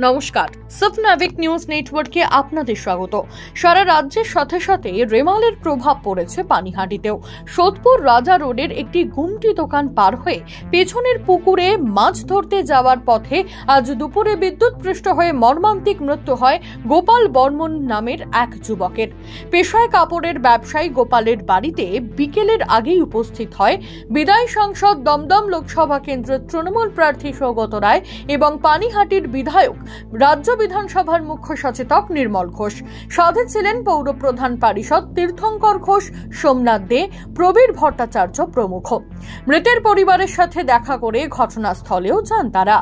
নমস্কার, সফনাভিক নিউজ নেটওয়ার্কে আপনাদের স্বাগত। সারা রাজ্যের সাথে সাথে রেমালের প্রভাব পড়েছে পানিহাটিতেও। সোদপুর রাজা রোডের একটি গুমটি দোকান পার হয়ে পেছনের পুকুরে মাছ ধরতে যাওয়ার পথে আজ দুপুরে বিদ্যুৎপৃষ্ট হয়ে মর্মান্তিক মৃত্যু হয় গোপাল বর্মন নামের এক যুবকের। পেশায় কাপড়ের ব্যবসায়ী গোপালের বাড়িতে বিকেলের আগেই উপস্থিত হয় বিদায়ী সাংসদ দমদম লোকসভা কেন্দ্রের তৃণমূল প্রার্থী সৌগত রায় এবং পানিহাটির বিধায়ক রাজ্য বিধানসভার মুখ্য সচেতক নির্মল ঘোষ। সাথে ছিলেন পৌরপ্রধান পরিষদ তীর্থঙ্কর ঘোষ, সোমনাথ দে, প্রবীর ভট্টাচার্য প্রমুখ। মৃতের পরিবারের সাথে দেখা করে ঘটনাস্থলেও যান তারা।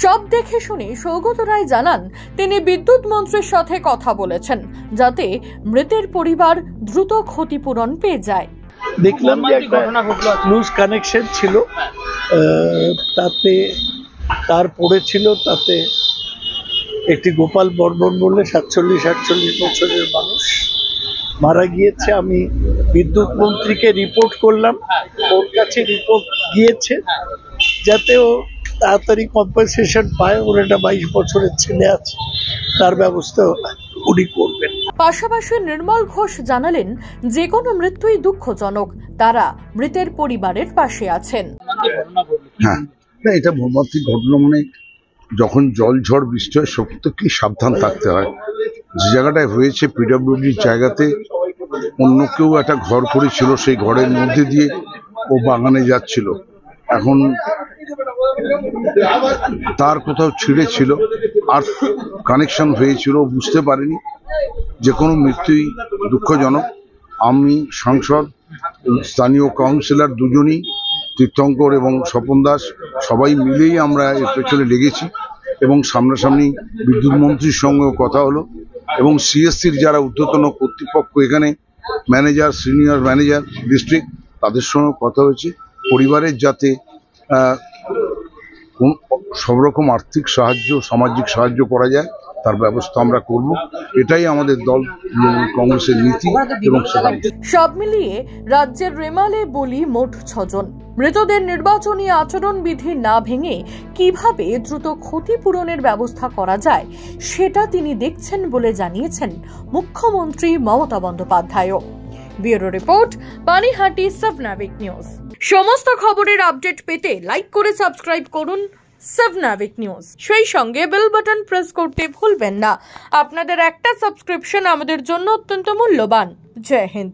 সব দেখে শুনে সৌগত রায় জানান, তিনি বিদ্যুৎ মন্ত্রীর সাথে কথা বলেছেন যাতে মৃতের পরিবার দ্রুত ক্ষতিপূরণ পেয়ে যায়। দেখলাম যে একটা লুজ কানেকশন ছিল, তাতে তার পড়েছিল, তাতে একটি গোপাল বর্মন বলে 47-48 বছরের মানুষ মারা গিয়েছে। আমি বিদ্যুৎ মন্ত্রীকে রিপোর্ট করলাম, ওর কাছে রিপোর্ট গিয়েছে যাতে ও তাড়াতাড়ি কম্পেনসেশন পায়। ওর একটা 22 বছরের ছেলে আছে, তার ব্যবস্থা উনি করবেন। পাশাপাশি নির্মল ঘোষ জানালেন, যে কোনো মৃত্যুই দুঃখজনক, তারা মৃতের পরিবারের পাশে আছেন। হ্যাঁ, এটা মর্মান্তিক ঘটনা। মানে যখন জল ঝড় বৃষ্টি হয় সত্যি সাবধান থাকতে হয়। যে জায়গাটায় হয়েছে পিডব্লিউডির জায়গাতে অন্য কেউ একটা ঘর করেছিল, সেই ঘরের মধ্যে দিয়ে ও বাগানে যাচ্ছিল। এখন তার কোথাও ছিঁড়ে ছিল আর কানেকশন হয়েছিল, বুঝতে পারেনি। যে কোনো মৃত্যুই দুঃখজনক। আমি সাংসদ, স্থানীয় কাউন্সিলর দুজনই, তীর্থঙ্কর এবং স্বপন দাস, সবাই মিলেই আমরা এর পেছনে লেগেছি এবং সামনাসামনি বিদ্যুৎ মন্ত্রীর সঙ্গেও কথা হলো এবং সিএসসির যারা ঊর্ধ্বতন কর্তৃপক্ষ এখানে ম্যানেজার, সিনিয়র ম্যানেজার ডিস্ট্রিক্ট, তাদের সঙ্গে কথা হয়েছে। পরিবারের যাতে সব রকম আর্থিক সাহায্য, সামাজিক সাহায্য করা যায় তার ব্যবস্থা আমরা করব। এটাই আমাদের দল কংগ্রেসের নীতি এবং সব মিলিয়ে রাজ্যের রেমালে বলি মোট 6 জন। মৃতদের নির্বাচনী আচরণ বিধি না ভেঙে কিভাবে দ্রুত ক্ষতিপূরণের ব্যবস্থা করা যায় সেটা তিনি দেখছেন বলে জানিয়েছেন মুখ্যমন্ত্রী মমতা বন্দ্যোপাধ্যায়ও। ব্যুরো রিপোর্ট, পানিহাটি সফনাভিক নিউজ। সমস্ত খবরের আপডেট পেতে লাইক করে সাবস্ক্রাইব করুন সফনাভিক নিউজ। সেই সঙ্গে বেল বাটন প্রেস করতে ভুলবেন না। আপনাদের একটা সাবস্ক্রিপশন আমাদের জন্য অত্যন্ত মূল্যবান। জয় হিন্দ।